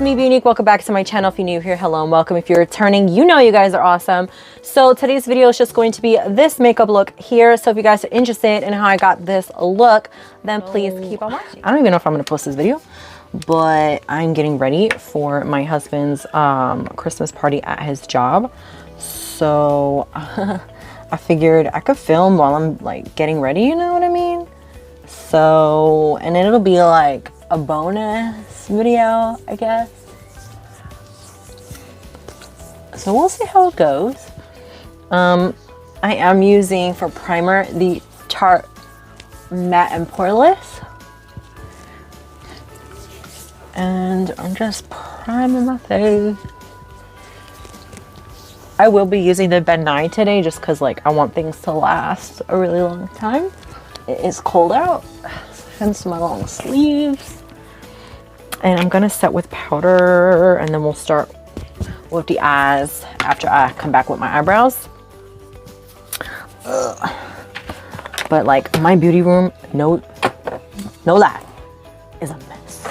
me, Be Unique. Welcome back to my channel. If you're new here, hello and welcome. If you're returning, you know you guys are awesome. So today's video is just going to be this makeup look here. So if you guys are interested in how I got this look, then please keep on watching. I don't even know if I'm going to post this video, but I'm getting ready for my husband's Christmas party at his job. So I figured I could film while I'm like getting ready, you know what I mean? So, and then it'll be like a bonus video, I guess. So we'll see how it goes. I am using for primer the Tarte Matte and Poreless, and I'm just priming my face. I will be using the Ben Nye today just because like I want things to last a really long time. It is cold out, hence my long sleeves. And I'm gonna set with powder, and then we'll start with the eyes after I come back with my eyebrows. But like my beauty room, no lie, is a mess.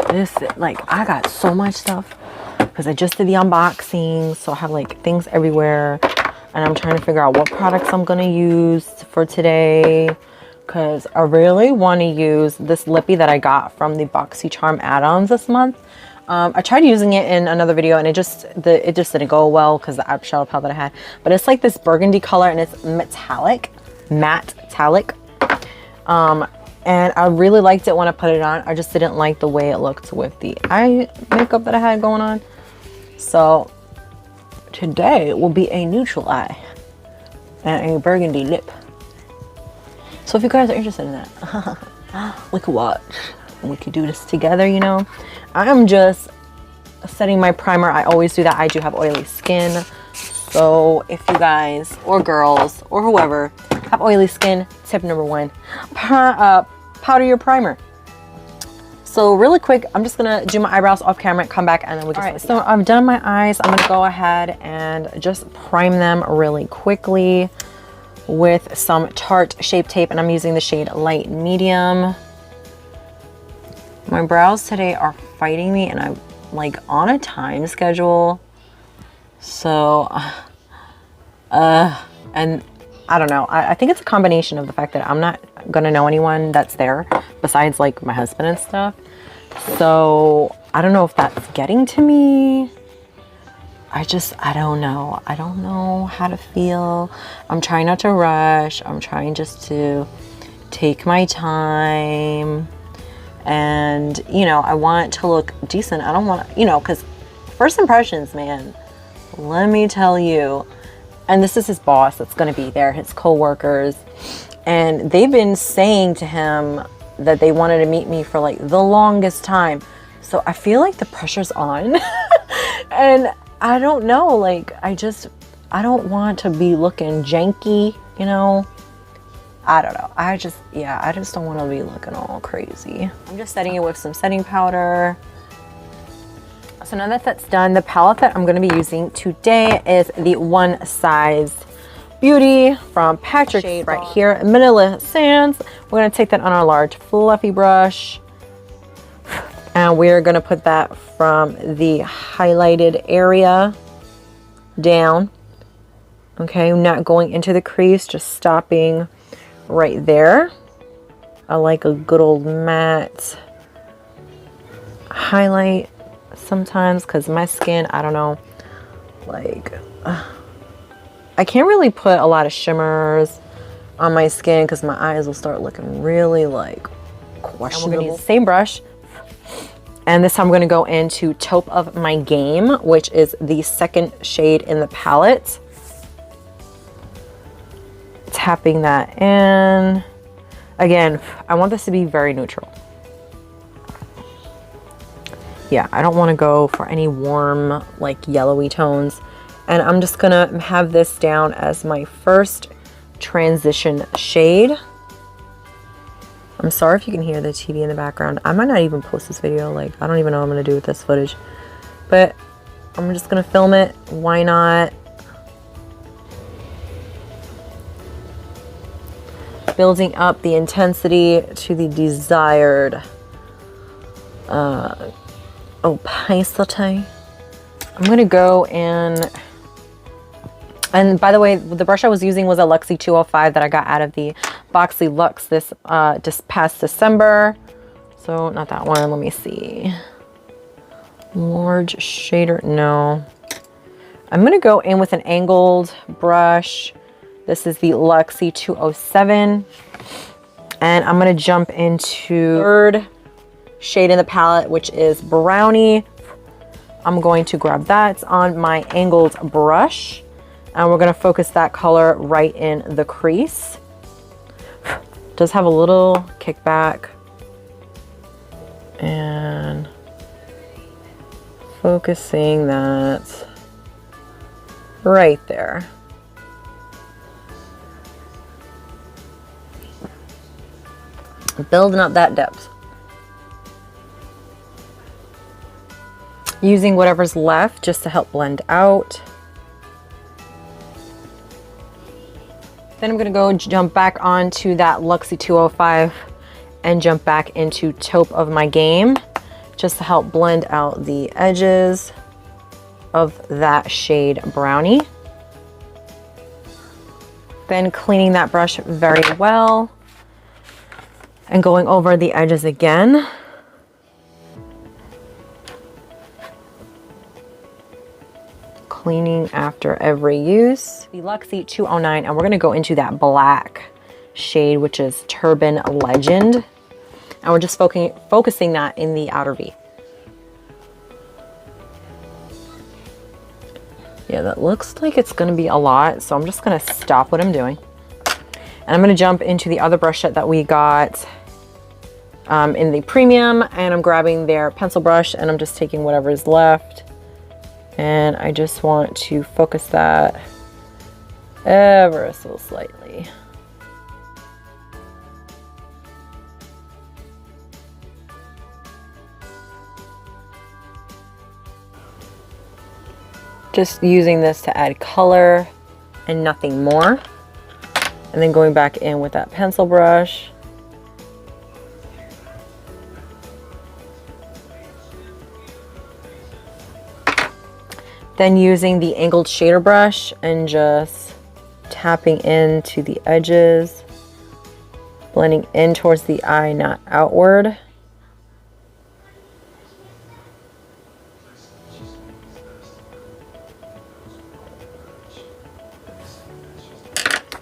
This, like, I got so much stuff because I just did the unboxing, so I have like things everywhere, and I'm trying to figure out what products I'm gonna use for today. Because I really want to use this lippy that I got from the BoxyCharm add-ons this month. I tried using it in another video and it just didn't go well because the eyeshadow palette that I had. But it's like this burgundy color and it's matte metallic. And I really liked it when I put it on. I just didn't like the way it looked with the eye makeup that I had going on. So today will be a neutral eye and a burgundy lip. So if you guys are interested in that, we could watch and we could do this together, you know. I'm just setting my primer. I always do that. I do have oily skin. So if you guys or girls or whoever have oily skin, tip number one, powder your primer. So really quick, I'm just gonna do my eyebrows off camera, come back, and then we just. All right, so I've done my eyes. I'm gonna go ahead and just prime them really quickly with some Tarte Shape Tape, and I'm using the shade Light Medium. My brows today are fighting me, and I'm like on a time schedule. So, and I don't know. I think it's a combination of the fact that I'm not gonna know anyone that's there besides like my husband and stuff. So I don't know if that's getting to me. I don't know. I don't know how to feel. I'm trying not to rush. I'm trying just to take my time. And, you know, I want it to look decent. I don't want, you know, because first impressions, man, let me tell you. And this is his boss that's going to be there, his co-workers. And they've been saying to him that they wanted to meet me for like the longest time. So I feel like the pressure's on. And I don't know, like, I don't want to be looking janky, you know? I don't know. I just don't want to be looking all crazy. I'm just setting it with some setting powder. So now that that's done, the palette that I'm going to be using today is the One Size Beauty from Patrick shade right here, Manila Sands. We're going to take that on our large fluffy brush. And we're going to put that from the highlighted area down. Okay, not going into the crease, just stopping right there. I like a good old matte highlight sometimes because my skin, I don't know, like, I can't really put a lot of shimmers on my skin because my eyes will start looking really like questionable. And we're going to use the same brush. And this time I'm going to go into Taupe of My Game, which is the second shade in the palette. Tapping that in. Again, I want this to be very neutral. Yeah, I don't want to go for any warm, like yellowy tones. And I'm just going to have this down as my first transition shade. I'm sorry if you can hear the TV in the background. I might not even post this video. Like, I don't even know what I'm going to do with this footage. But I'm just going to film it. Why not? Building up the intensity to the desired opacity. I'm gonna go and by the way, the brush I was using was a Luxie 205 that I got out of the Boxy Luxe this just past December. So not that one, let me see. Large shader, no. I'm gonna go in with an angled brush. This is the Luxie 207. And I'm gonna jump into third shade in the palette, which is Brownie. I'm going to grab that on my angled brush. And we're gonna focus that color right in the crease. Does have a little kickback. And focusing that right there. Building up that depth. Using whatever's left just to help blend out. Then I'm gonna go jump back onto that Luxie 205 and jump back into Taupe of My Game just to help blend out the edges of that shade Brownie. Then cleaning that brush very well and going over the edges again. Cleaning after every use. The Luxie 209, and we're gonna go into that black shade, which is Turban Legend. And we're just focusing that in the outer V. Yeah, that looks like it's gonna be a lot, so I'm just gonna stop what I'm doing. And I'm gonna jump into the other brush set that we got in the premium, and I'm grabbing their pencil brush and I'm just taking whatever is left. And I just want to focus that ever so slightly. Just using this to add color and nothing more. And then going back in with that pencil brush. Then using the angled shader brush and just tapping into the edges, blending in towards the eye, not outward.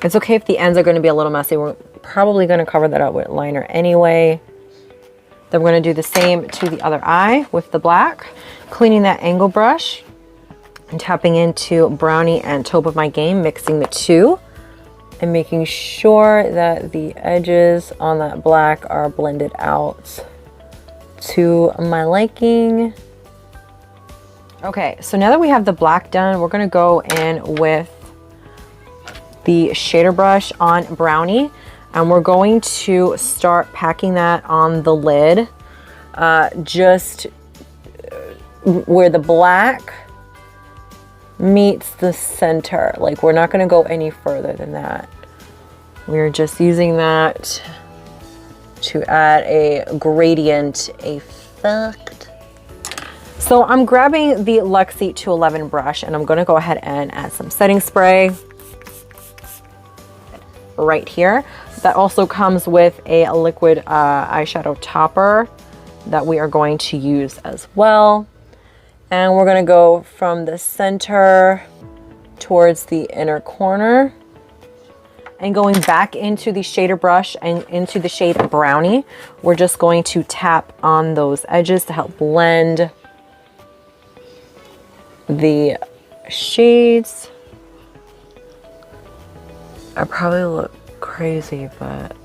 It's okay if the ends are going to be a little messy. We're probably going to cover that up with liner anyway. Then we're going to do the same to the other eye with the black, cleaning that angle brush. And tapping into Brownie and Taupe of My Game, mixing the two and making sure that the edges on that black are blended out to my liking. Okay, so now that we have the black done, we're gonna go in with the shader brush on Brownie, and we're going to start packing that on the lid, just where the black meets the center. Like, we're not going to go any further than that. We're just using that to add a gradient effect. So I'm grabbing the Luxie 211 brush and I'm going to go ahead and add some setting spray right here. That also comes with a liquid eyeshadow topper that we are going to use as well. And we're gonna go from the center towards the inner corner. And going back into the shader brush and into the shade Brownie, we're just going to tap on those edges to help blend the shades. I probably look crazy, but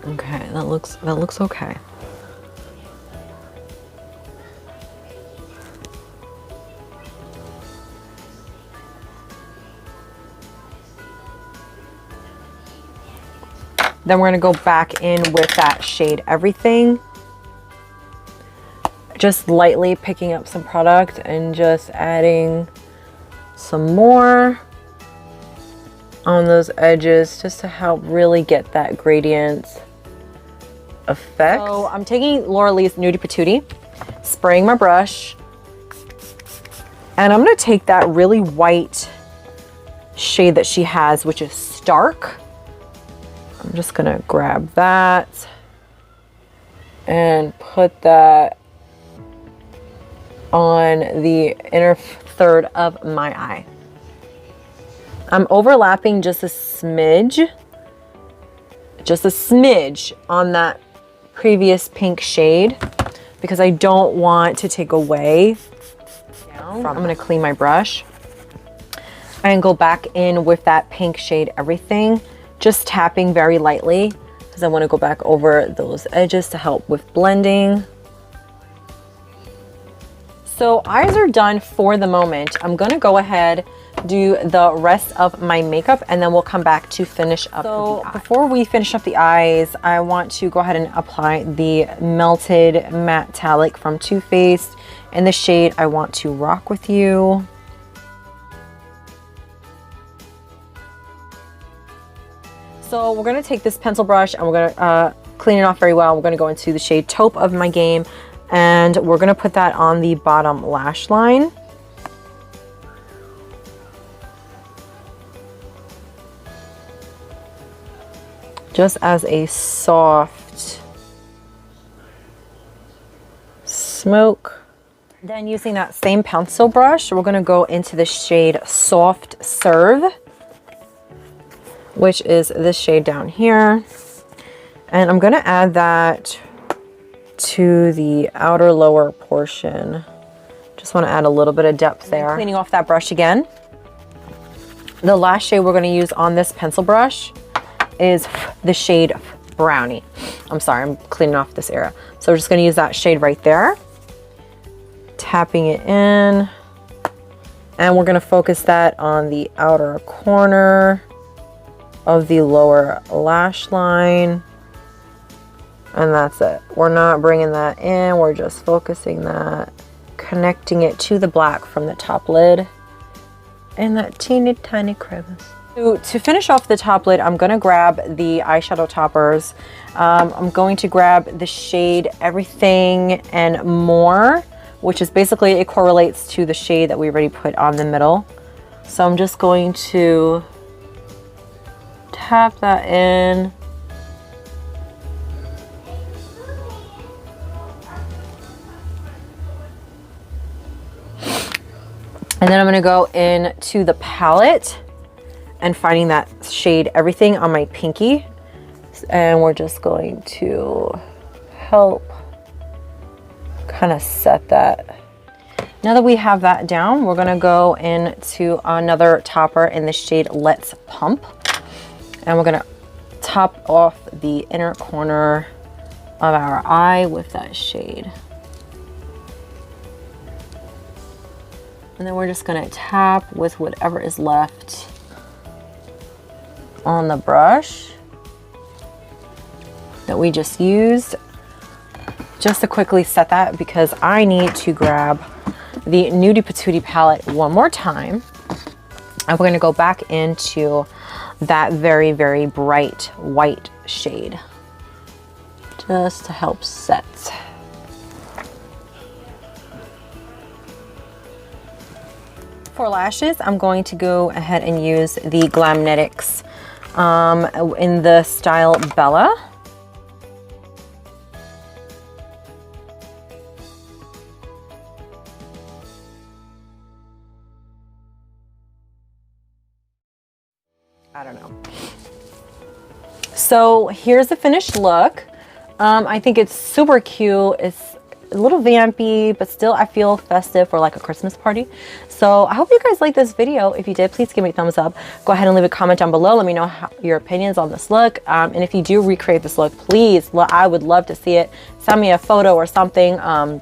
okay, that looks okay. Then we're gonna go back in with that shade Everything. Just lightly picking up some product and just adding some more. on those edges just to help really get that gradient effect. So I'm taking Laura Lee's Nudie Patootie, spraying my brush, and I'm going to take that really white shade that she has, which is Stark. I'm just going to grab that and put that on the inner third of my eye. I'm overlapping just a smidge on that previous pink shade because I don't want to take away. I'm going to clean my brush and go back in with that pink shade everything, just tapping very lightly because I want to go back over those edges to help with blending. So eyes are done for the moment. I'm going to go ahead, do the rest of my makeup, and then we'll come back to finish up the eye. Before we finish up the eyes, I want to go ahead and apply the Melted Matte Metallic from Too Faced in the shade I Want to Rock With You. So we're going to take this pencil brush and we're going to clean it off very well. We're going to go into the shade Taupe of my game, and we're going to put that on the bottom lash line. Just as a soft smoke. Then using that same pencil brush, we're going to go into the shade Soft Serve, which is this shade down here. And I'm going to add that to the outer lower portion. Just want to add a little bit of depth there. Cleaning off that brush again. The last shade we're going to use on this pencil brush is the shade Brownie. I'm sorry, I'm cleaning off this area. So we're just going to use that shade right there. Tapping it in. And we're going to focus that on the outer corner of the lower lash line. And that's it. We're not bringing that in. We're just focusing that, connecting it to the black from the top lid and that teeny tiny crevice. So to finish off the top lid, I'm going to grab the eyeshadow toppers. I'm going to grab the shade Everything and More, which is basically, it correlates to the shade that we already put on the middle. So I'm just going to tap that in. And then I'm going to go into the palette and finding that shade Everything on my pinky. And we're just going to help kind of set that. Now that we have that down, we're going to go into another topper in the shade Let's Pump. And we're going to top off the inner corner of our eye with that shade. And then we're just going to tap with whatever is left on the brush that we just used, just to quickly set that, because I need to grab the Nudie Patootie palette one more time. And we're going to go back into that very, very bright white shade just to help set. For lashes, I'm going to go ahead and use the Glamnetics in the style Bella. I don't know. So here's the finished look. I think it's super cute. It's a little vampy, but still I feel festive for like a Christmas party. So I hope you guys liked this video. If you did, please give me a thumbs up. Go ahead and leave a comment down below. Let me know your opinions on this look. And if you do recreate this look, please, I would love to see it. Send me a photo or something. I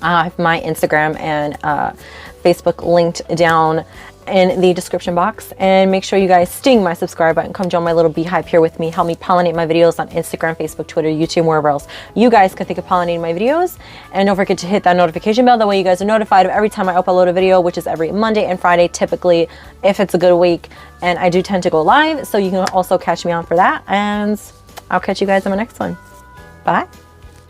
have my Instagram and Facebook linked down in the description box, and make sure you guys sting my subscribe button. Come join my little beehive here with me. Help me pollinate my videos on Instagram, Facebook, Twitter, YouTube, wherever else you guys can think of pollinating my videos. And don't forget to hit that notification bell. That way you guys are notified of every time I upload a video, which is every Monday and Friday typically, if it's a good week. And I do tend to go live, so you can also catch me on for that. And I'll catch you guys in my next one. Bye.